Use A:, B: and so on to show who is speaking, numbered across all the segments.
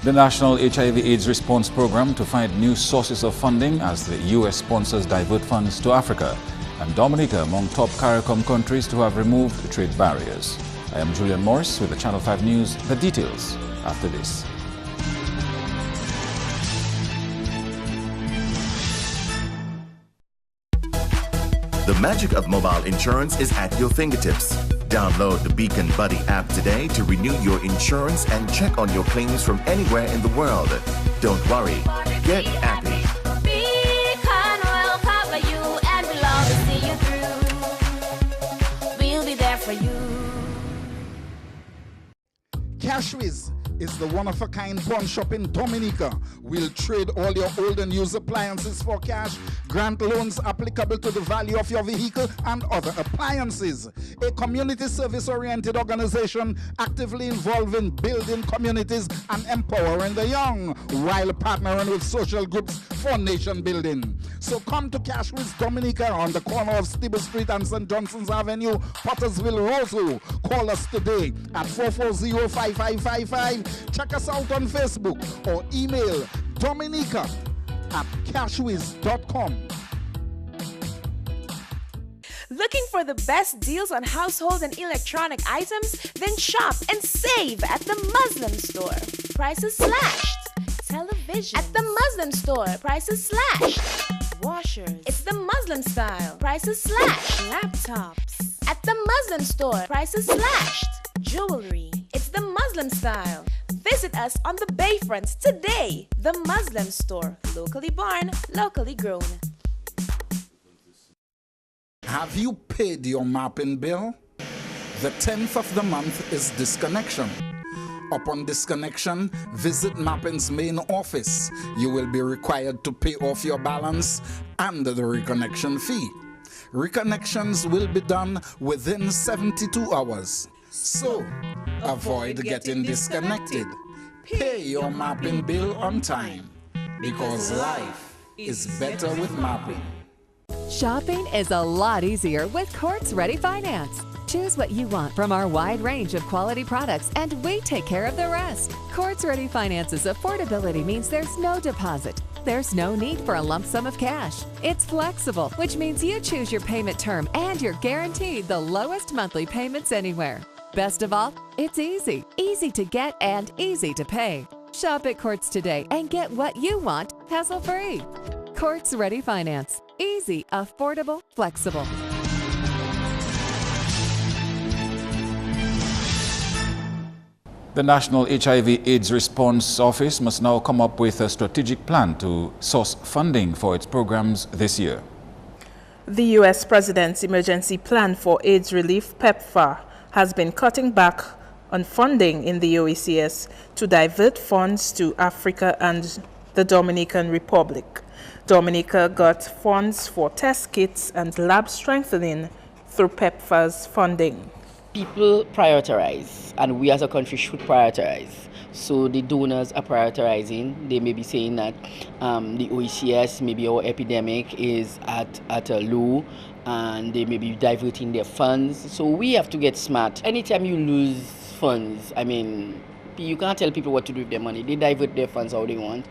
A: The National HIV/AIDS Response Program to find new sources of funding as the U.S. sponsors divert funds to Africa, and Dominica among top CARICOM countries to have removed trade barriers. I am Julian Morris with the Channel 5 News. The details after this.
B: The magic of mobile insurance is at your fingertips. Download the Beacon Buddy app today to renew your insurance and check on your claims from anywhere in the world. Don't worry, get happy.
C: Beacon will cover you and we'll always see you through. We'll be there for you.
D: Cashwiz is the one-of-a-kind pawn shop in Dominica. We'll trade all your old and used appliances for cash, grant loans applicable to the value of your vehicle and other appliances. A community service-oriented organization actively involved in building communities and empowering the young while partnering with social groups for nation building. So come to Cashwiz Dominica on the corner of Stable Street and St. Johnson's Avenue, Pottersville, Roseau. Call us today at 440-5555. Check us out on Facebook or email dominica@cashwiz.com.
E: Looking for the best deals on household and electronic items? Then shop and save at the Muslim store. Prices slashed. Television at the Muslim store. Prices slashed. Washers, it's the Muslim style. Prices slashed. Laptops at the Muslim store. Prices slashed. Jewelry, it's the Muslim style. Visit us on the Bayfront today. The Muslim store. Locally born, locally grown.
D: Have you paid your mapping bill? The 10th of the month is disconnection. Upon disconnection, visit Mapping's main office. You will be required to pay off your balance and the reconnection fee. Reconnections will be done within 72 hours. So, avoid getting disconnected. Pay your mapping bill on time, because life is better with mapping.
F: Shopping is a lot easier with Courts Ready Finance. Choose what you want from our wide range of quality products and we take care of the rest. Courts Ready Finance's affordability means there's no deposit. There's no need for a lump sum of cash. It's flexible, which means you choose your payment term and you're guaranteed the lowest monthly payments anywhere. Best of all, it's easy. Easy to get and easy to pay. Shop at Courts today and get what you want hassle-free. Courts Ready Finance. Easy, affordable, flexible.
A: The National HIV/AIDS Response Office must now come up with a strategic plan to source funding for its programs this year.
G: The U.S. President's Emergency Plan for AIDS Relief, PEPFAR, has been cutting back on funding in the OECS to divert funds to Africa and the Dominican Republic. Dominica got funds for test kits and lab strengthening through PEPFAR's funding.
H: People prioritize, and we as a country should prioritize. So the donors are prioritizing. They may be saying that the OECS, maybe our epidemic is at a low, and they may be diverting their funds. So we have to get smart. Anytime you lose funds, I mean, you can't tell people what to do with their money. They divert their funds how they want.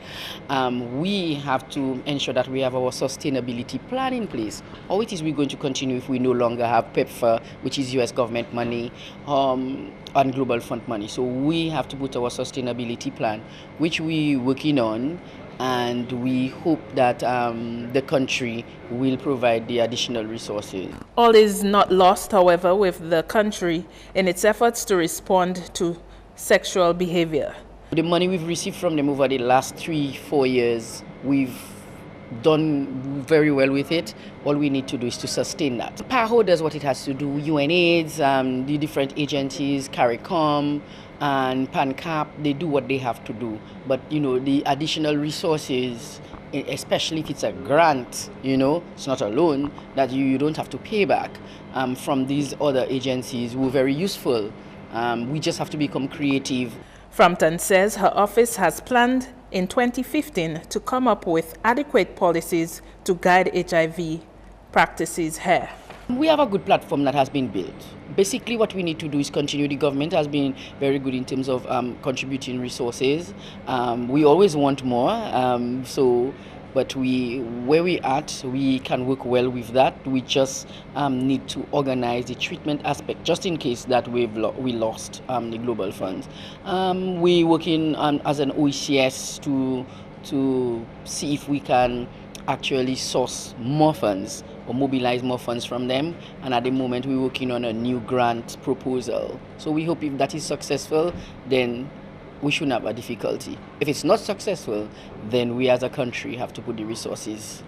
H: We have to ensure that we have our sustainability plan in place. How it is we're going to continue if we no longer have PEPFAR, which is US government money, and Global Fund money. So we have to put our sustainability plan, which we're working on, and we hope that the country will provide the additional resources.
G: All is not lost, however, with the country in its efforts to respond to sexual behavior.
H: The money we've received from them over the last 3-4 years, we've done very well with it. All we need to do is to sustain that. PAHO does what it has to do. UNAIDS, the different agencies, CARICOM and PANCAP, they do what they have to do. But you know, the additional resources, especially if it's a grant, you know, it's not a loan that you don't have to pay back from these other agencies, were very useful. We just have to become creative.
G: Frampton says her office has planned in 2015 to come up with adequate policies to guide HIV practices here.
H: We have a good platform that has been built. Basically, what we need to do is continue. The government has been very good in terms of contributing resources. We always want more, but where we at, we can work well with that. We just need to organize the treatment aspect, just in case that we lost the global funds. We're working as an OECS to see if we can actually source more funds or mobilize more funds from them, and at the moment we're working on a new grant proposal. So we hope if that is successful, then we shouldn't have a difficulty. If it's not successful, then we as a country have to put the resources.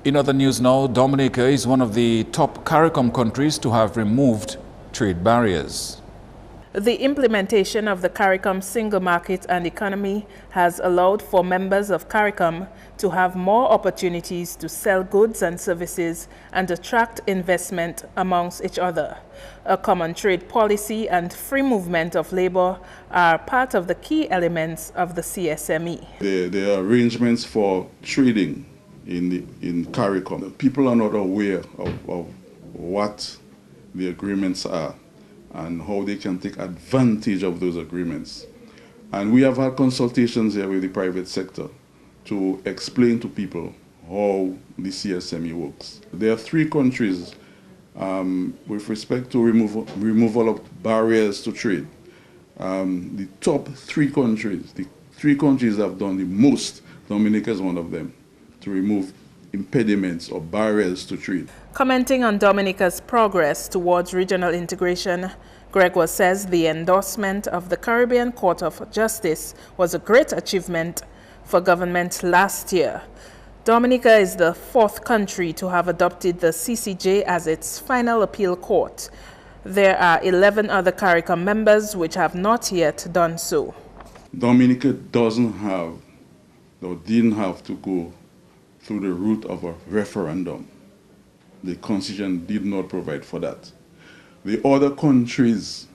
A: In other news now, Dominica is one of the top CARICOM countries to have removed trade barriers.
G: The implementation of the CARICOM single market and economy has allowed for members of CARICOM to have more opportunities to sell goods and services and attract investment amongst each other. A common trade policy and free movement of labor are part of the key elements of the CSME.
I: There are arrangements for trading in CARICOM. People are not aware of what the agreements are and how they can take advantage of those agreements. And we have had consultations here with the private sector to explain to people how the CSME works. There are 3 countries with respect to removal of barriers to trade. The top 3 countries, the 3 countries that have done the most, Dominica is one of them, to remove impediments or barriers to trade.
G: Commenting on Dominica's progress towards regional integration, Gregor says the endorsement of the Caribbean Court of Justice was a great achievement for government last year. Dominica is the 4th country to have adopted the CCJ as its final appeal court. There are 11 other CARICOM members which have not yet done so.
I: Dominica doesn't have or didn't have to go through the route of a referendum. The Constitution did not provide for that. The other countries,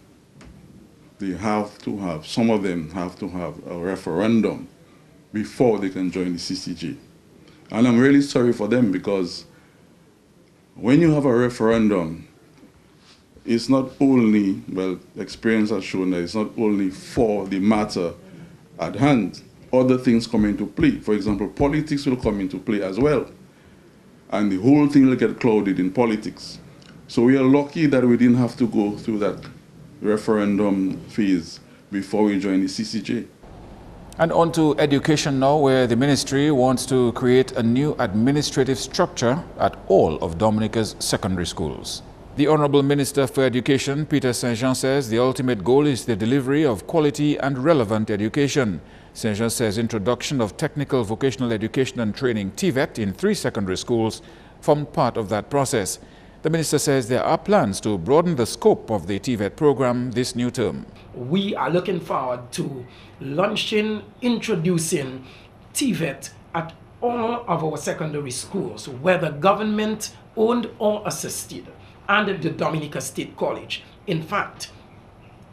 I: some of them have to have a referendum before they can join the CCJ. And I'm really sorry for them, because when you have a referendum, it's not only, well, experience has shown that it's not only for the matter at hand. Other things come into play. For example, politics will come into play as well. And the whole thing will get clouded in politics. So we are lucky that we didn't have to go through that referendum phase before we join the CCJ.
A: And on to education now, where the ministry wants to create a new administrative structure at all of Dominica's secondary schools. The Honorable Minister for Education, Peter Saint-Jean, says the ultimate goal is the delivery of quality and relevant education. Saint-Jean says introduction of technical vocational education and training TVET in 3 secondary schools formed part of that process. The minister says there are plans to broaden the scope of the TVET program this new term.
J: We are looking forward to launching, introducing TVET at all of our secondary schools, whether government owned or assisted, and the Dominica State College. In fact,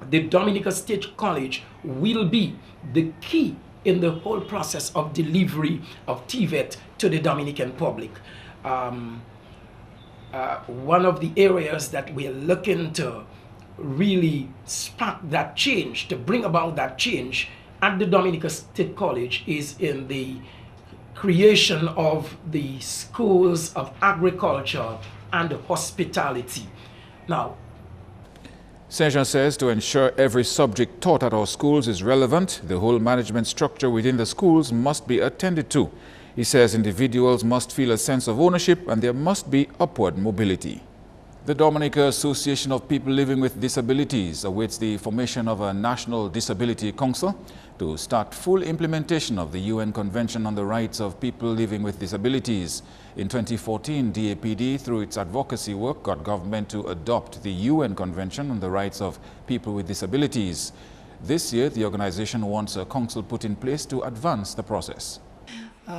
J: the Dominica State College will be the key in the whole process of delivery of TVET to the Dominican public. One of the areas that we're looking to really spark that change, to bring about that change at the Dominica State College, is in the creation of the schools of agriculture and hospitality. Now,
A: Saint-Jean says to ensure every subject taught at our schools is relevant, the whole management structure within the schools must be attended to. He says individuals must feel a sense of ownership and there must be upward mobility. The Dominica Association of People Living with Disabilities awaits the formation of a National Disability Council to start full implementation of the UN Convention on the Rights of People Living with Disabilities. In 2014, DAPD, through its advocacy work, got government to adopt the UN Convention on the Rights of People with Disabilities. This year, the organization wants a council put in place to advance the process.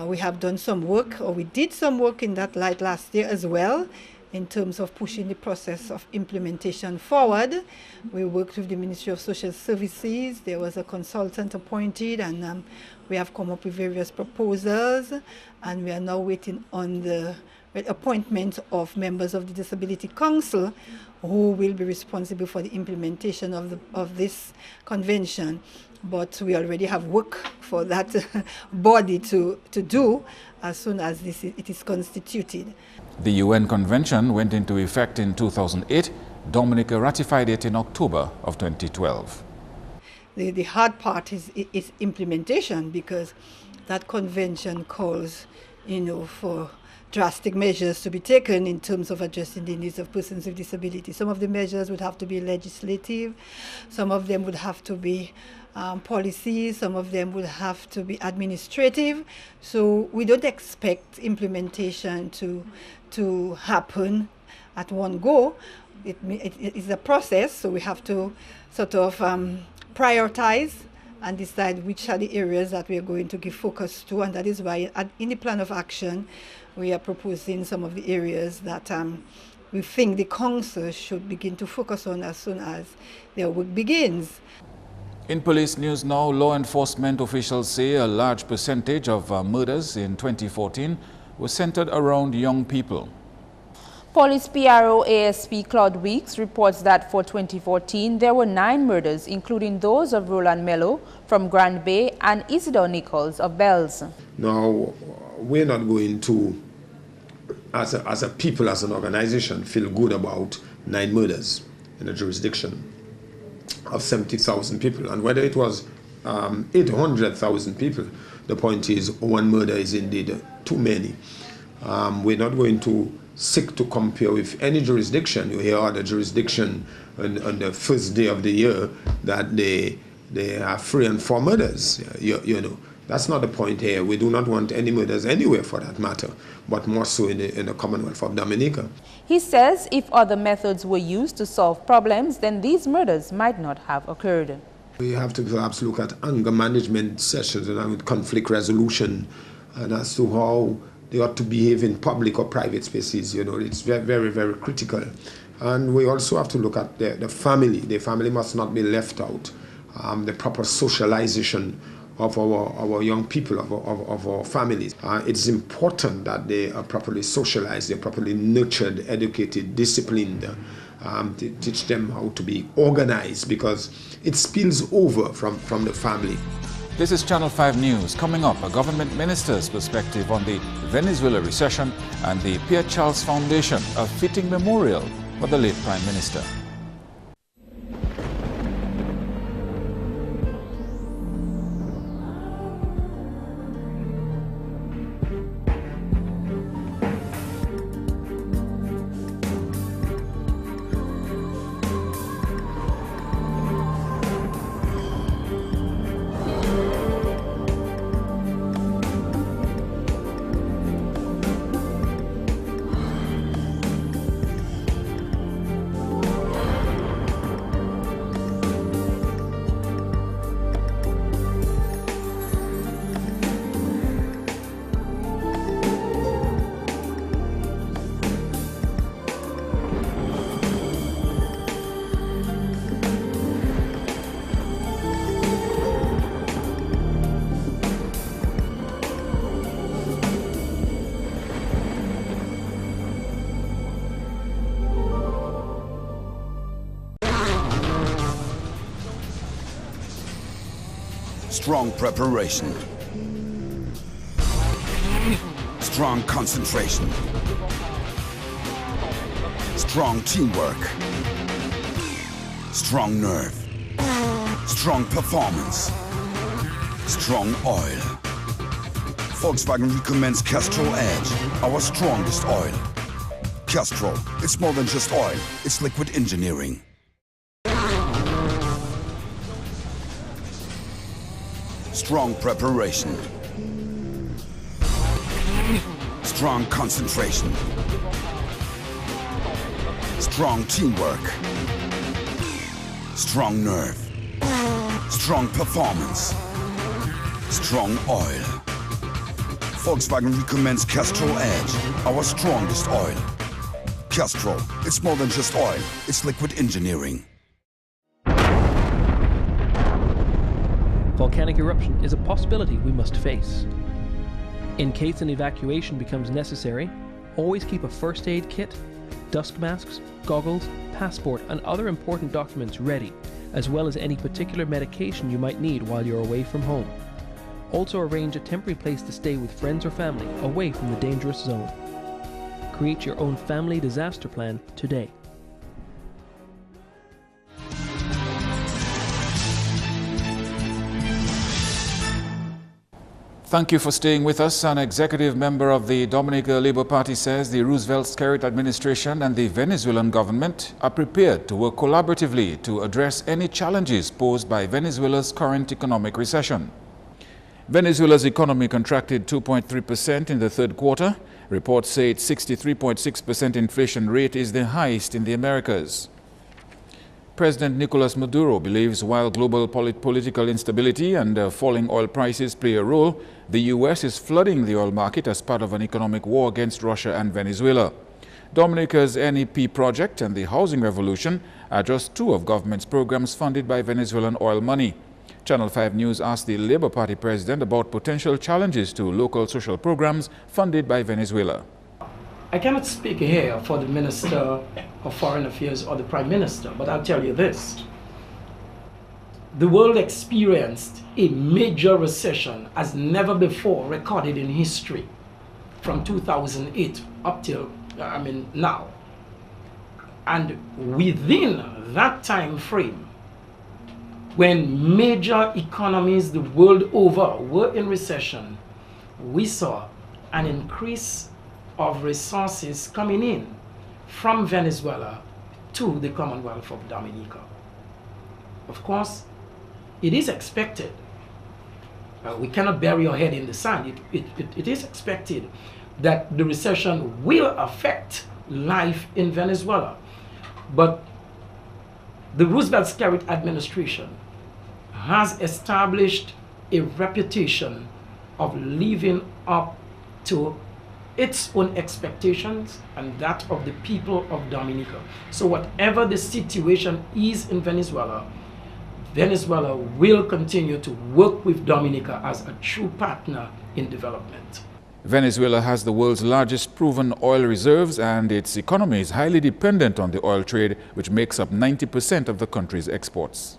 K: We have done some work, or we did some work in that light last year as well, in terms of pushing the process of implementation forward. We worked with the Ministry of Social Services. There was a consultant appointed, and we have come up with various proposals, and we are now waiting on the appointment of members of the Disability Council who will be responsible for the implementation of this convention. But we already have work for that body to do as soon as it is constituted.
A: The UN Convention went into effect in 2008. Dominica ratified it in October of 2012.
K: The hard part is implementation, because that convention calls, for drastic measures to be taken in terms of addressing the needs of persons with disability. Some of the measures would have to be legislative, some of them would have to be policies, some of them would have to be administrative. So we don't expect implementation to happen at one go. It is a process, so we have to sort of prioritize and decide which are the areas that we are going to give focus to, and that is why in the plan of action we are proposing some of the areas that we think the council should begin to focus on as soon as their work begins.
A: In police news now, law enforcement officials say a large percentage of murders in 2014 were centered around young people.
L: Police PRO ASP Claude Weeks reports that for 2014 there were 9 murders, including those of Roland Mello from Grand Bay and Isidore Nichols of Bells.
M: Now, we're not going to, as a people, as an organization, feel good about 9 murders in a jurisdiction of 70,000 people. And whether it was 800,000 people, the point is 1 murder is indeed too many. We're not going to seek to compare with any jurisdiction. You hear other jurisdiction on the first day of the year that they have 3 and 4 murders. You know, that's not the point here. We do not want any murders anywhere for that matter, but more so in the Commonwealth of Dominica.
L: He says if other methods were used to solve problems, then these murders might not have occurred.
M: We have to perhaps look at anger management sessions and conflict resolution, and as to how they ought to behave in public or private spaces. You know, it's very, very, very critical. And we also have to look at the family. The family must not be left out. The proper socialization of our young people, of our families. It's important that they are properly socialized, they're properly nurtured, educated, disciplined, to teach them how to be organized, because it spills over from the family.
A: This is Channel 5 News. Coming up, a government minister's perspective on the Venezuela recession and the Pierre Charles Foundation, a fitting memorial for the late Prime Minister.
N: Strong preparation. Strong concentration. Strong teamwork. Strong nerve. Strong performance. Strong oil. Volkswagen recommends Castrol Edge, our strongest oil. Castrol, it's more than just oil, it's liquid engineering. Strong preparation. Strong concentration. Strong teamwork. Strong nerve. Strong performance. Strong oil. Volkswagen recommends Castrol Edge, our strongest oil. Castrol, it's more than just oil, it's liquid engineering.
O: Volcanic eruption is a possibility we must face. In case an evacuation becomes necessary, Always keep a first aid kit, dust masks, goggles, passport, and other important documents ready, as well as any particular medication you might need while you're away from home. Also arrange a temporary place to stay with friends or family away from the dangerous zone. Create your own family disaster plan today.
A: Thank you for staying with us. An executive member of the Dominica Labour Party says the Roosevelt-Skerrit administration and the Venezuelan government are prepared to work collaboratively to address any challenges posed by Venezuela's current economic recession. Venezuela's economy contracted 2.3% in the third quarter. Reports say its 63.6% inflation rate is the highest in the Americas. President Nicolas Maduro believes while global political instability and falling oil prices play a role, the U.S. is flooding the oil market as part of an economic war against Russia and Venezuela. Dominica's NEP project and the housing revolution are just two of government's programs funded by Venezuelan oil money. Channel 5 News asked the Labour Party president about potential challenges to local social programs funded by Venezuela.
J: I cannot speak here for the Minister of Foreign Affairs or the Prime Minister, but I'll tell you this. The world experienced a major recession as never before recorded in history from 2008 up till, now. And within that time frame, when major economies the world over were in recession, we saw an increase of resources coming in from Venezuela to the Commonwealth of Dominica. Of course, it is expected. We cannot bury our head in the sand. It is expected that the recession will affect life in Venezuela. But the Roosevelt-Skerrit administration has established a reputation of living up to its own expectations and that of the people of Dominica. So whatever the situation is in Venezuela, Venezuela will continue to work with Dominica as a true partner in development.
A: Venezuela has the world's largest proven oil reserves and its economy is highly dependent on the oil trade, which makes up 90% of the country's exports.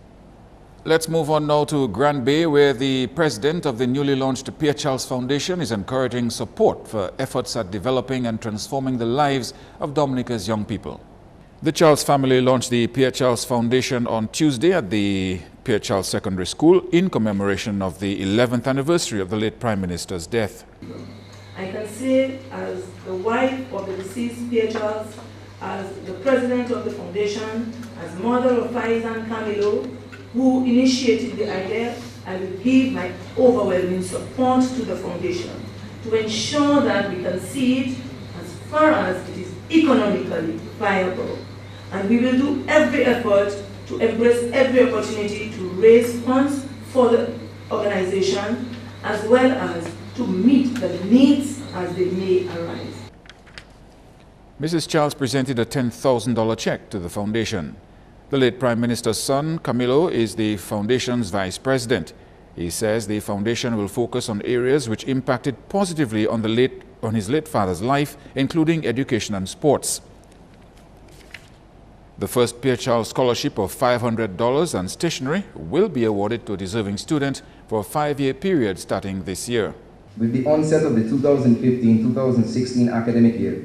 A: Let's move on now to Grand Bay, where the president of the newly launched Pierre Charles Foundation is encouraging support for efforts at developing and transforming the lives of Dominica's young people. The Charles family launched the Pierre Charles Foundation on Tuesday at the Pierre Charles Secondary School in commemoration of the 11th anniversary of the late Prime Minister's death.
P: I can say, as the wife of the deceased Pierre Charles, as the president of the foundation, as mother of Faiza and Camilo, who initiated the idea, I will give my overwhelming support to the foundation to ensure that we can see it as far as it is economically viable. And we will do every effort to embrace every opportunity to raise funds for the organization, as well as to meet the needs as they may arise.
A: Mrs. Charles presented a $10,000 check to the foundation. The late Prime Minister's son, Camilo, is the foundation's vice president. He says the foundation will focus on areas which impacted positively on his late father's life, including education and sports. The first Pierre Charles scholarship of $500 and stationery will be awarded to a deserving student for a 5-year period starting this year.
Q: With the onset of the 2015-2016 academic year,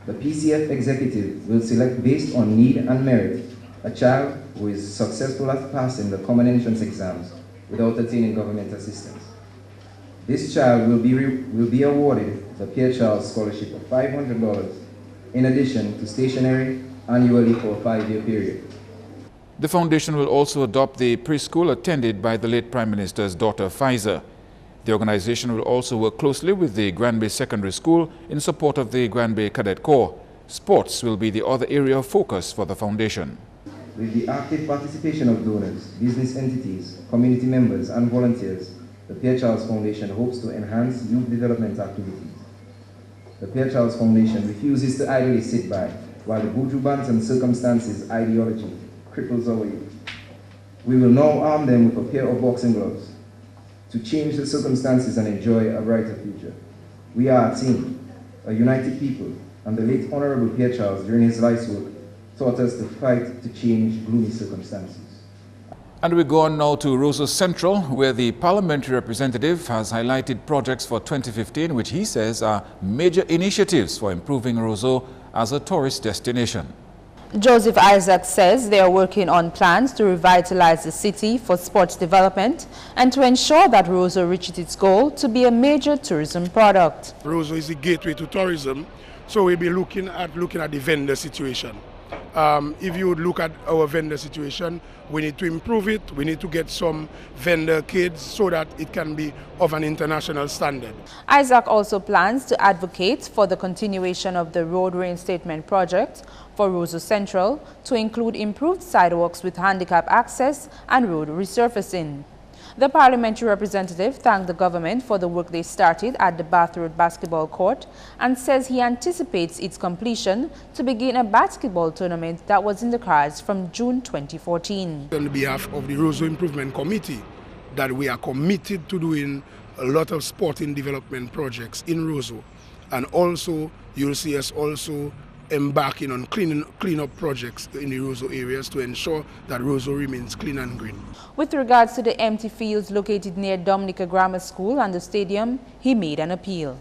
Q: the PCF executive will select based on need and merit a child who is successful at passing the common entrance exams without attaining government assistance. This child will be awarded the Pierre Charles scholarship of $500 in addition to stationery annually for a 5-year period.
A: The foundation will also adopt the preschool attended by the late Prime Minister's daughter, Faiza. The organization will also work closely with the Grand Bay Secondary School in support of the Grand Bay Cadet Corps. Sports will be the other area of focus for the foundation.
Q: With the active participation of donors, business entities, community members, and volunteers, the Pierre Charles Foundation hopes to enhance youth development activities. The Pierre Charles Foundation refuses to idly sit by while the bourgeois bans and circumstances ideology cripples our youth. We will now arm them with a pair of boxing gloves to change the circumstances and enjoy a brighter future. We are a team, a united people, and the late Honorable Pierre Charles, during his life's work, taught us to fight to change gloomy circumstances.
A: And we go on now to Roseau Central, where the parliamentary representative has highlighted projects for 2015, which he says are major initiatives for improving Roseau as a tourist destination.
L: Joseph Isaac says they are working on plans to revitalize the city for sports development and to ensure that Roseau reaches its goal to be a major tourism product.
R: Roseau is the gateway to tourism, so we'll be looking at the vendor situation. If you would look at our vendor situation, we need to improve it. We need to get some vendor kids so that it can be of an international standard.
L: Isaac also plans to advocate for the continuation of the road reinstatement project for Roseau Central to include improved sidewalks with handicap access and road resurfacing. The parliamentary representative thanked the government for the work they started at the Bath Road basketball court and says he anticipates its completion to begin a basketball tournament that was in the cards from June 2014.
R: On behalf of the Roseau Improvement Committee, that we are committed to doing a lot of sporting development projects in Roseau, and also you'll see us also embarking on clean-up projects in the Roseau areas to ensure that Roseau remains clean and green.
L: With regards to the empty fields located near Dominica Grammar School and the stadium, he made an appeal.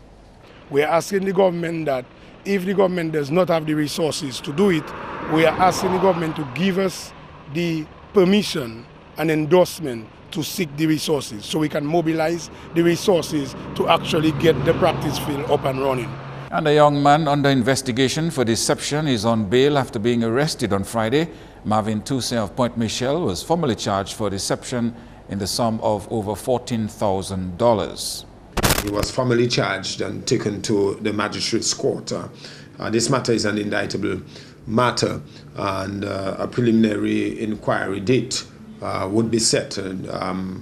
R: We are asking the government that if the government does not have the resources to do it, we are asking the government to give us the permission and endorsement to seek the resources so we can mobilize the resources to actually get the practice field up and running.
A: And a young man under investigation for deception is on bail after being arrested on Friday. Marvin Toussaint of Point Michel was formally charged for deception in the sum of over $14,000.
M: He was formally charged and taken to the magistrate's court. This matter is an indictable matter, and a preliminary inquiry date would be set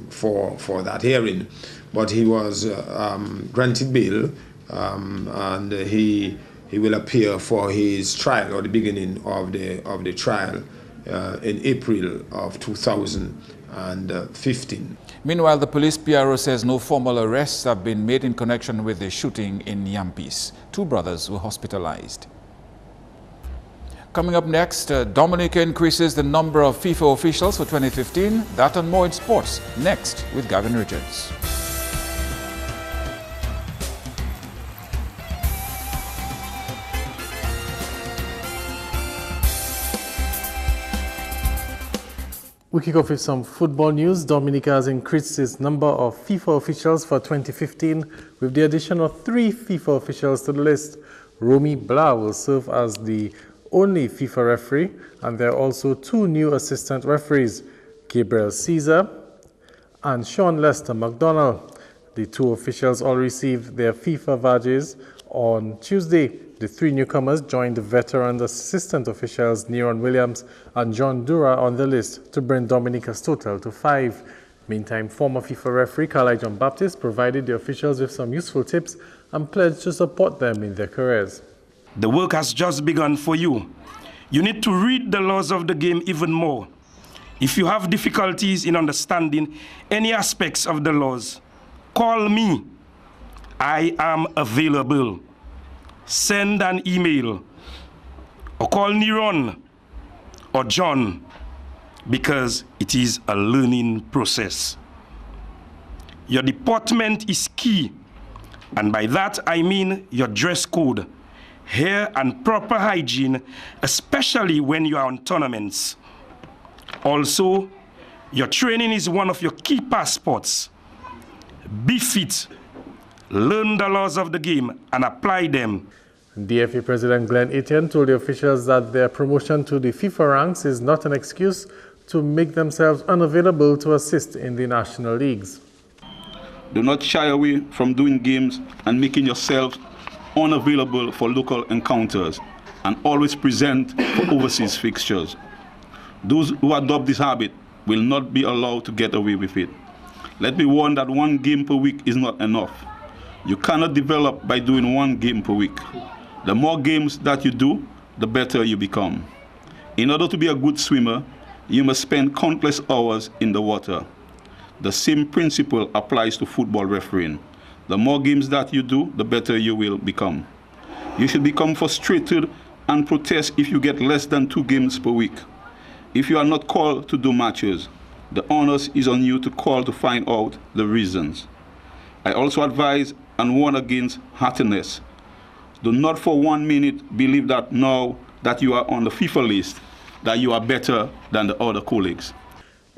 M: for that hearing. But he was granted bail. And he will appear for his trial, or the beginning of the trial, in April of 2015.
A: Meanwhile, the police PRO says no formal arrests have been made in connection with the shooting in Yampis. 2 brothers were hospitalized. Coming up next, Dominica increases the number of FIFA officials for 2015. That and more in sports. Next with Gavin Richards.
S: We kick off with some football news. Dominica has increased its number of FIFA officials for 2015 with the addition of 3 FIFA officials to the list. Romy Blah will serve as the only FIFA referee, and there are also 2 new assistant referees, Gabriel Caesar and Sean Lester McDonald. The 2 officials all received their FIFA badges on Tuesday. The 3 newcomers joined the veteran assistant officials Neron Williams and John Dura on the list to bring Dominica's total to 5. Meantime, former FIFA referee Carly John Baptist provided the officials with some useful tips and pledged to support them in their careers.
T: The work has just begun for you. You need to read the laws of the game even more. If you have difficulties in understanding any aspects of the laws, call me. I am available. Send an email or call Neron or John, because it is a learning process. Your deportment is key, and by that I mean your dress code, hair and proper hygiene, especially when you are on tournaments. Also, your training is one of your key passports. Be fit, learn the laws of the game and apply them.
S: DFA President Glenn Etienne told the officials that their promotion to the FIFA ranks is not an excuse to make themselves unavailable to assist in the national leagues.
U: Do not shy away from doing games and making yourselves unavailable for local encounters, and always present for overseas fixtures. Those who adopt this habit will not be allowed to get away with it. Let me warn that 1 game per week is not enough. You cannot develop by doing 1 game per week. The more games that you do, the better you become. In order to be a good swimmer, you must spend countless hours in the water. The same principle applies to football refereeing. The more games that you do, the better you will become. You should become frustrated and protest if you get less than 2 games per week. If you are not called to do matches, the onus is on you to call to find out the reasons. I also advise and warn against heartiness. Do not for 1 minute believe that now that you are on the FIFA list, that you are better than the other colleagues.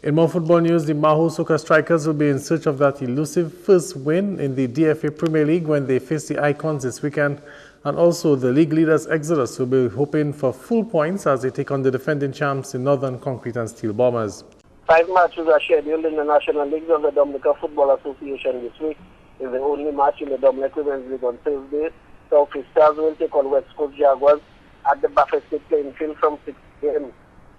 S: In more football news, the Maho Soca Strikers will be in search of that elusive first win in the DFA Premier League when they face the Icons this weekend. And also, the league leaders Exodus will be hoping for full points as they take on the defending champs, the Northern Concrete and Steel Bombers.
B: 5 matches are scheduled in the National Leagues of the Dominica Football Association this week. It's the only match in the Dominica Women's League on Thursday. Southeast Stars will take on West Coast Jaguars at the Buffett State playing field from 6 p.m.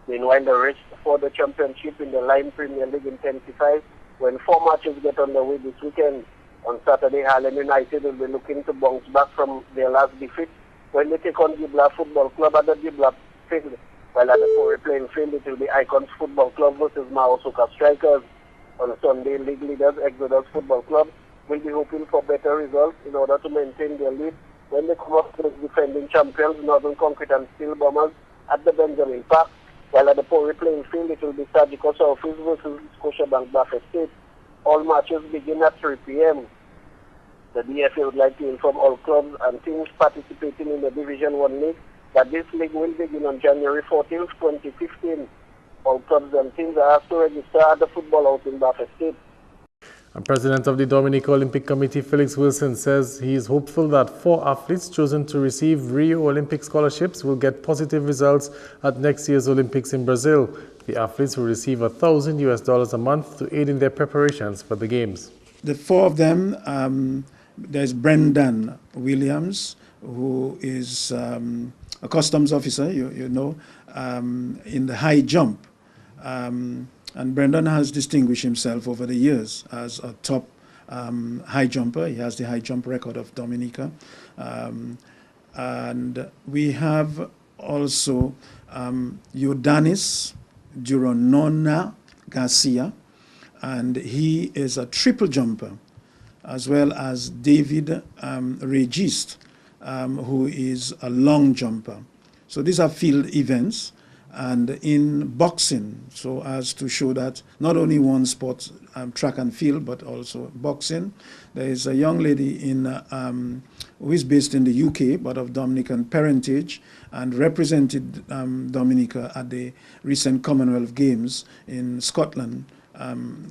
B: Meanwhile, the race for the championship in the Lime Premier League intensifies when 4 matches get underway this weekend. On Saturday, Harlem United will be looking to bounce back from their last defeat when they take on Dibla Football Club at the Dibla field. While at the Pori playing field, it will be Icons Football Club versus Maho Soca Strikers. On Sunday, league leaders Exodus Football Club will be hoping for better results in order to maintain their lead when they come up with defending champions Northern Concrete and Steel Bombers at the Benjamin Park. While at the Pori playing field, it will be Surgical Southeast versus Scotiabank Buffett State. All matches begin at 3 p.m. The DFA would like to inform all clubs and teams participating in the Division 1 League that this league will begin on January 14, 2015. All clubs and teams are asked to register at the football house in Buffett State.
S: And President of the Dominica Olympic Committee, Felix Wilson, says he is hopeful that 4 athletes chosen to receive Rio Olympic scholarships will get positive results at next year's Olympics in Brazil. The athletes will receive $1,000 a month to aid in their preparations for the Games.
V: The 4 of them, there's Brendan Williams, who is a customs officer, you know, in the high jump. And Brendan has distinguished himself over the years as a top high jumper. He has the high jump record of Dominica. And we have also Yodanis Duronona Garcia, and he is a triple jumper, as well as David Regist, who is a long jumper. So these are field events. And in boxing, so as to show that not only one sport, track and field, but also boxing. There is a young lady in who is based in the UK, but of Dominican parentage, and represented Dominica at the recent Commonwealth Games in Scotland,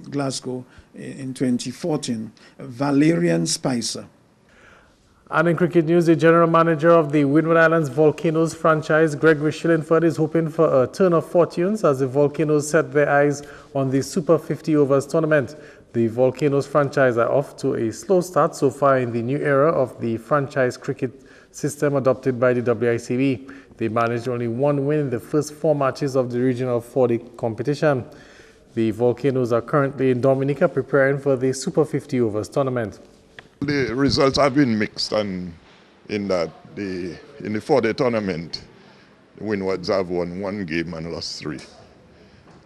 V: Glasgow, in 2014, Valerian Spicer.
S: And in cricket news, the general manager of the Windward Islands Volcanoes franchise, Gregory Shillingford, is hoping for a turn of fortunes as the Volcanoes set their eyes on the Super 50 Overs tournament. The Volcanoes franchise are off to a slow start so far in the new era of the franchise cricket system adopted by the WICB. They managed only 1 win in the first 4 matches of the Regional 40 competition. The Volcanoes are currently in Dominica preparing for the Super 50 Overs tournament.
W: The results have been mixed, and in that in the 4-day tournament, the Windwards have won 1 game and lost 3.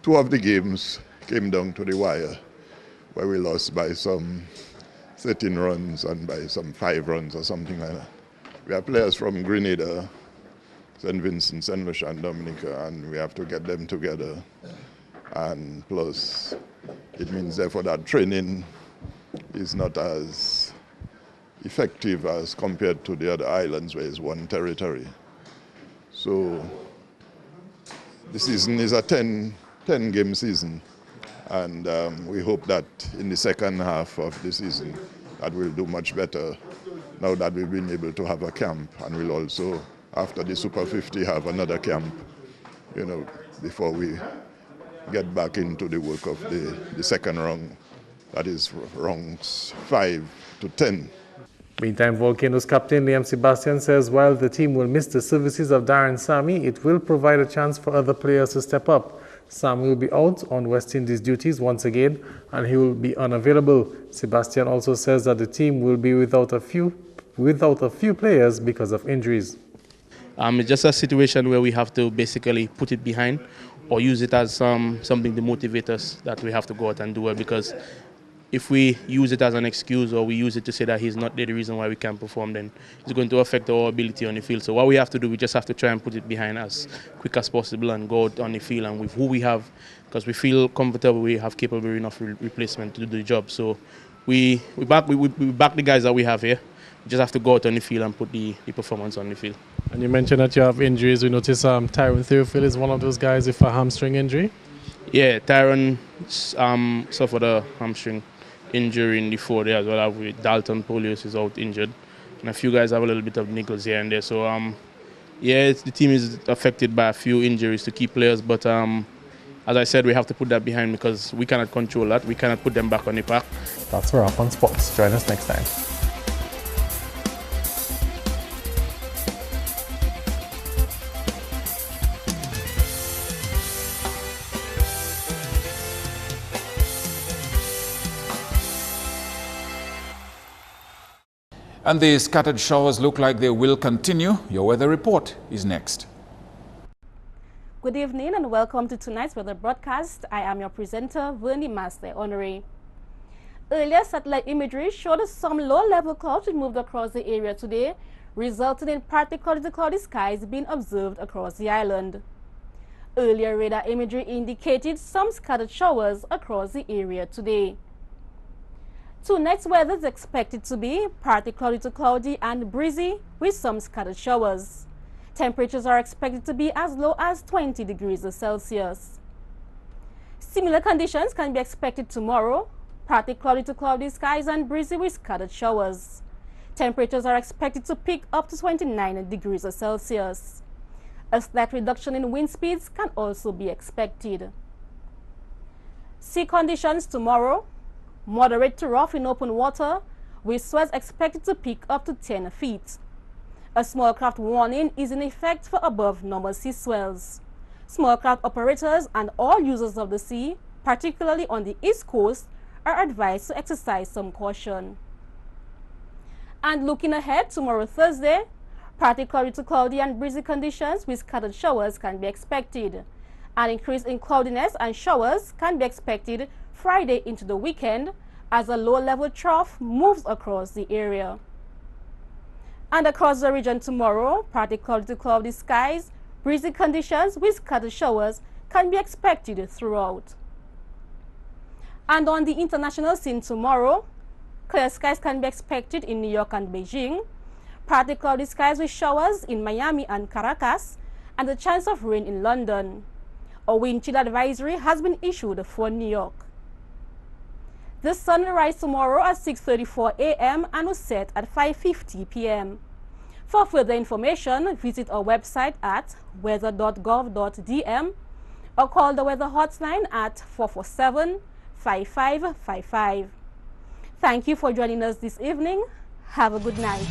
W: 2 of the games came down to the wire, where we lost by some 13 runs and by some 5 runs or something like that. We have players from Grenada, St. Vincent, St. Lucia and Dominica, and we have to get them together. And plus, it means therefore that training is not as effective as compared to the other islands where it's one territory. So the season is a 10-game season, and we hope that in the second half of the season that we'll do much better now that we've been able to have a camp, and we'll also, after the Super 50, have another camp, you know, before we get back into the work of the second round, that is rounds 5 to 10.
S: Meantime, Volcanoes captain Liam Sebastian says while the team will miss the services of Darren Sammy, it will provide a chance for other players to step up. Sam will be out on West Indies duties once again, and he will be unavailable. Sebastian also says that the team will be without a few players because of injuries.
X: It's just a situation where we have to basically put it behind or use it as something to motivate us that we have to go out and do it, because if we use it as an excuse or we use it to say that he's not there, the reason why we can't perform, then it's going to affect our ability on the field. So what we have to do, we just have to try and put it behind us quick as possible and go out on the field and with who we have, because we feel comfortable we have capable enough replacement to do the job. So we back the guys that we have here. We just have to go out on the field and put the performance on the field.
S: And you mentioned that you have injuries. We noticed Tyron Theophil is one of those guys with a hamstring injury.
X: Yeah, Tyron suffered a hamstring injury in the 4 days as well. With Dalton Polius is out injured, and a few guys have a little bit of niggles here and there. So yeah, the team is affected by a few injuries to key players, but as I said, we have to put that behind because we cannot control that. We cannot put them back on the park.
S: That's a wrap on sports. Join us next time.
A: And the scattered showers look like they will continue. Your weather report is next.
C: Good evening and welcome to tonight's weather broadcast. I am your presenter, Vernie Master Honoré. Earlier satellite imagery showed some low-level clouds which moved across the area today, resulting in partly cloudy skies being observed across the island. Earlier radar imagery indicated some scattered showers across the area today. Tonight's weather is expected to be partly cloudy to cloudy and breezy with some scattered showers. Temperatures are expected to be as low as 20 degrees Celsius. Similar conditions can be expected tomorrow, partly cloudy to cloudy skies and breezy with scattered showers. Temperatures are expected to peak up to 29 degrees Celsius. A slight reduction in wind speeds can also be expected. Sea conditions tomorrow: moderate to rough in open water, with swells expected to peak up to 10 feet. A small craft warning is in effect for above normal sea swells. Small craft operators and all users of the sea, particularly on the East Coast, are advised to exercise some caution. And looking ahead, tomorrow Thursday, partly cloudy to cloudy and breezy conditions with scattered showers can be expected. An increase in cloudiness and showers can be expected Friday into the weekend as a low-level trough moves across the area. And across the region tomorrow, partly cloudy to cloudy skies, breezy conditions with scattered showers can be expected throughout. And on the international scene tomorrow, clear skies can be expected in New York and Beijing, partly cloudy skies with showers in Miami and Caracas, and the chance of rain in London. A wind chill advisory has been issued for New York. The sun will rise tomorrow at 6:34 a.m. and will set at 5:50 p.m. For further information, visit our website at weather.gov.dm or call the weather hotline at 447-5555. Thank you for joining us this evening. Have a good night.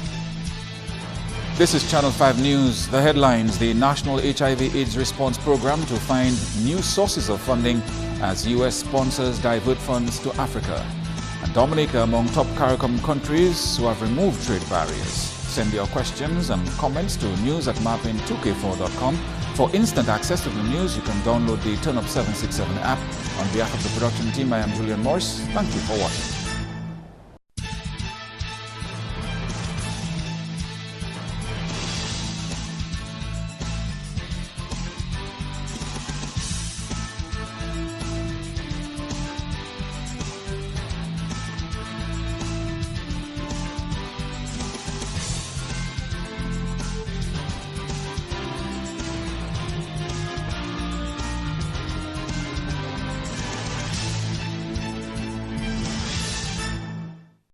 A: This is Channel 5 News. The headlines: the National HIV/AIDS Response Program to find new sources of funding as U.S. sponsors divert funds to Africa. And Dominica among top CARICOM countries who have removed trade barriers. Send your questions and comments to news@mapping2k4.com. For instant access to the news, you can download the Turn Up 767 app. On behalf of the production team, I am Julian Morris. Thank you for watching.